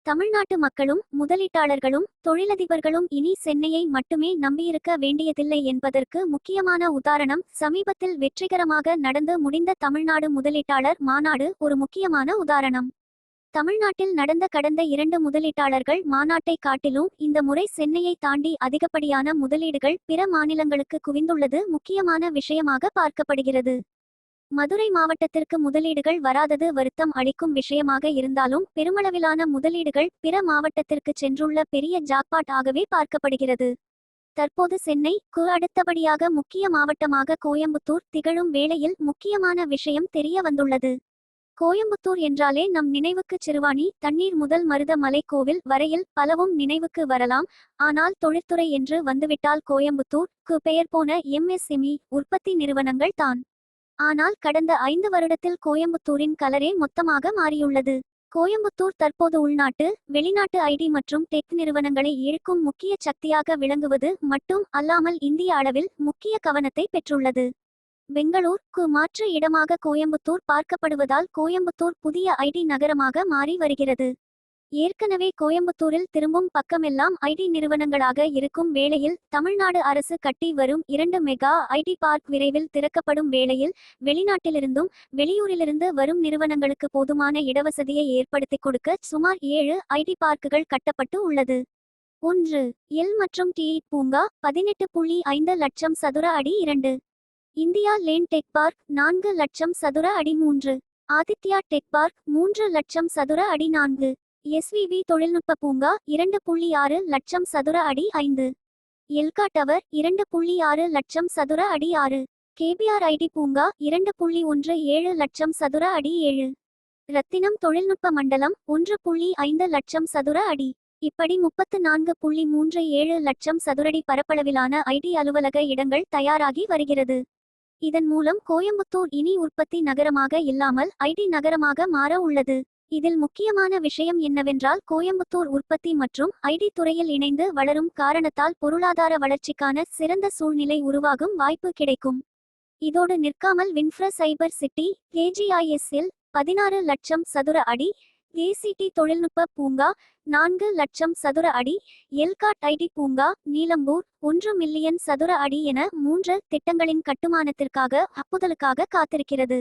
தமிழ்நாட்டு மக்களும் முதலீட்டாளர்களும் தொழிலதிபர்களும் இனி சென்னையை மட்டுமே நம்பியிருக்க வேண்டியதில்லை என்பதற்கு முக்கியமான உதாரணம் சமீபத்தில் வெற்றிகரமாக நடந்து முடிந்த தமிழ்நாடு முதலீட்டாளர் மாநாடு ஒரு முக்கியமான உதாரணம். தமிழ்நாட்டில் நடந்த கடந்த 2 முதலீட்டாளர்கள் மாநாட்டை காட்டிலும் இந்த முறை சென்னையை தாண்டி அதிகப்படியான முதலீடுகள் பிற மாநிலங்களுக்கு குவிந்துள்ளது முக்கியமான விஷயமாக பார்க்கப்படுகிறது. மதுரை மாவட்டத்திற்கு முதலீடுகள் வராதது வருத்தம் அளிக்கும் விஷயமாக இருந்தாலும் பெருமளவிலான முதலீடுகள் பிற மாவட்டத்திற்கு சென்றுள்ள பெரிய ஜாக்பாட் ஆகவே பார்க்கப்படுகிறது. தற்போது சென்னைக்கு அடுத்தபடியாக முக்கிய மாவட்டமாக கோயம்புத்தூர் திகழும் வேளையில் முக்கியமான விஷயம் தெரிய வந்துள்ளது. கோயம்புத்தூர் என்றாலே நம் நினைவுக்கு சிறுவாணி தண்ணீர் முதல் மருத மலை கோவில் வரையில் பலவும் நினைவுக்கு வரலாம். ஆனால் தொழிற்துறை என்று வந்துவிட்டால் கோயம்புத்தூர்க்கு பெயர் போன MSME உற்பத்தி நிறுவனங்கள் தான். ஆனால் கடந்த 5 வருடத்தில் கோயம்புத்தூரின் கலரே மொத்தமாக மாறியுள்ளது. கோயம்புத்தூர் தற்போது உள்நாட்டு வெளிநாட்டு ஐடி மற்றும் டெக் நிறுவனங்களை இழுக்கும் முக்கிய சக்தியாக விளங்குவது மட்டும் அல்லாமல் இந்திய அளவில் முக்கிய கவனத்தை பெற்றுள்ளது. பெங்களூருக்கு மாற்று இடமாக கோயம்புத்தூர் பார்க்கப்படுவதால் கோயம்புத்தூர் புதிய ஐடி நகரமாக மாறி வருகிறது. ஏற்கனவே கோயம்புத்தூரில் திரும்பும் பக்கமெல்லாம் ஐடி நிறுவனங்களாக இருக்கும் வேளையில் தமிழ்நாடு அரசு கட்டி வரும் 2 மெகா ஐடி பார்க் விரைவில் திறக்கப்படும் வேளையில் வெளிநாட்டிலிருந்தும் வெளியூரிலிருந்து வரும் நிறுவனங்களுக்கு போதுமான இடவசதியை ஏற்படுத்தி கொடுக்க சுமார் 7 ஐடி பார்க்குகள் கட்டப்பட்டு உள்ளது. 1 எல் மற்றும் டி பூங்கா 18.5 லட்சம் சதுர அடி. 2 இந்தியா லேன் டெக் பார்க் 4 லட்சம் சதுர அடி. 3 ஆதித்யா டெக் பார்க் 3 லட்சம் சதுர அடி. 4 SVB தொழில்நுட்ப பூங்கா 2.6 லட்சம் சதுர அடி. 5 எல்கா டவர் 2.6 லட்சம் சதுர அடி. 6 KBR ஐடி பூங்கா 2.17 லட்சம் சதுர அடி. 7 ரத்தினம் தொழில்நுட்ப மண்டலம் 1.5 லட்சம் சதுர அடி. இப்படி 34.37 லட்சம் சதுரடி பரப்பளவிலான ஐடி அலுவலக இடங்கள் தயாராகி வருகிறது. இதன் மூலம் கோயம்புத்தூர் இனி உற்பத்தி நகரமாக இல்லாமல் ஐடி நகரமாக மாற உள்ளது. இதில் முக்கியமான விஷயம் என்னவென்றால் கோயம்புத்தூர் உற்பத்தி மற்றும் ஐடி துறையில் இணைந்து வளரும் காரணத்தால் பொருளாதார வளர்ச்சிக்கான சிறந்த சூழ்நிலை உருவாகும் வாய்ப்பு கிடைக்கும். இதோடு நிற்காமல் வின்ஃப்ரா சைபர் சிட்டி KGISல் 16 லட்சம் சதுர அடி, ACT தொழில்நுட்ப பூங்கா 4 லட்சம் சதுர அடி, எல்காட் ஐடி பூங்கா நீலம்பூர் 1 மில்லியன் சதுர அடி என 3 திட்டங்களின் கட்டுமானத்திற்காக ஒப்புதலுக்காக காத்திருக்கிறது.